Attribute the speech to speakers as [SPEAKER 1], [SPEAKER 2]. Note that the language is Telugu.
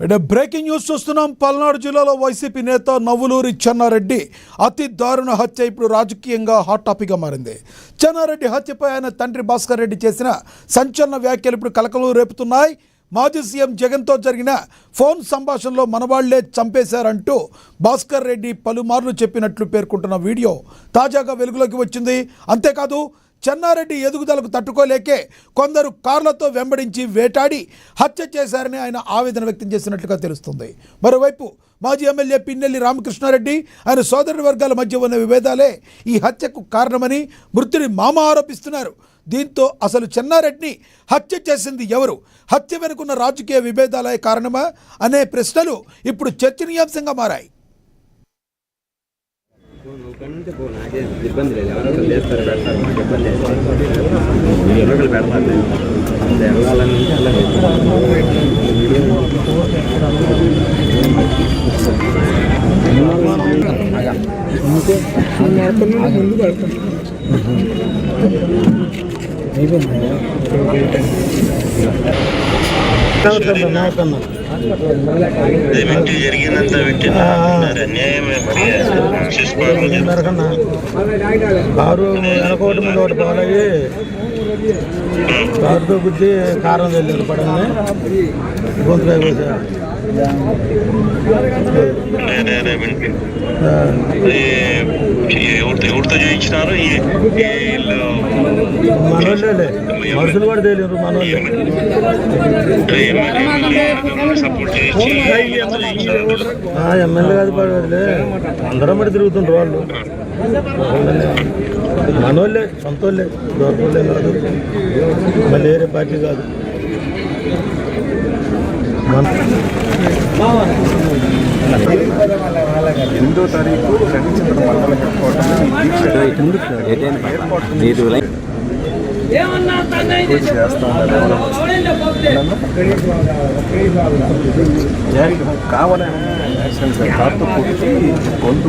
[SPEAKER 1] అంటే బ్రేకింగ్ న్యూస్ చూస్తున్నాం. పల్నాడు జిల్లాలో వైసీపీ నేత నవ్వులూరి చెన్నారెడ్డి అతి దారుణ హత్య ఇప్పుడు రాజకీయంగా హాట్ టాపిక్గా మారింది. చెన్నారెడ్డి హత్యపై ఆయన తండ్రి భాస్కర్ రెడ్డి చేసిన సంచలన వ్యాఖ్యలు ఇప్పుడు కలకలం రేపుతున్నాయి. మాజీ సీఎం జగన్తో జరిగిన ఫోన్ సంభాషణలో మనవాళ్లే చంపేశారంటూ భాస్కర్ రెడ్డి పలుమార్లు చెప్పినట్లు పేర్కొంటున్న వీడియో తాజాగా వెలుగులోకి వచ్చింది. అంతేకాదు చెన్నారెడ్డి ఎదుగుదలకు తట్టుకోలేకే కొందరు కార్లతో వెంబడించి వేటాడి హత్య చేశారని ఆయన ఆవేదన వ్యక్తం చేసినట్లుగా తెలుస్తుంది. మరోవైపు మాజీ ఎమ్మెల్యే పిన్నెల్లి రామకృష్ణారెడ్డి ఆయన సోదరుడి వర్గాల మధ్య ఉన్న విభేదాలే ఈ హత్యకు కారణమని మృతుడి మామ ఆరోపిస్తున్నారు. దీంతో అసలు చెన్నారెడ్డిని హత్య చేసింది ఎవరు, హత్య వెనుకున్న రాజకీయ విభేదాలే కారణమా అనే ప్రశ్నలు ఇప్పుడు చర్చనీయాంశంగా మారాయి.
[SPEAKER 2] ఇబ్బంది లేదు, ఎవరో చేస్తారు పెడతారు, మాకు ఇబ్బంది ఎవరో పెడతారు వెళ్ళాలని ముందు పెడతాను.
[SPEAKER 3] కారు వెనకోటి మీద ఒకటి పాలయ్యి కారుతో గుద్ది కారం వెళ్ళారు పడని గొంతుకాయ పోసారు.
[SPEAKER 4] ఎవరితో చూపించినారు?
[SPEAKER 3] మనోళ్ళే, మనుషులు కూడా తెలియరు. మనోళ్ళే ఎమ్మెల్యే కాదు పడలే, అందరం పడి తిరుగుతుండ్రు వాళ్ళు. మనోళ్ళే, సొంతోళ్ళే, దూరపోళ్ళే కాదు, మళ్ళీ వేరే పార్టీ కాదు.
[SPEAKER 2] 8వ తారీఖు శనిచంద్ర మండల కావాలని కార్తో కొట్టి గొంతు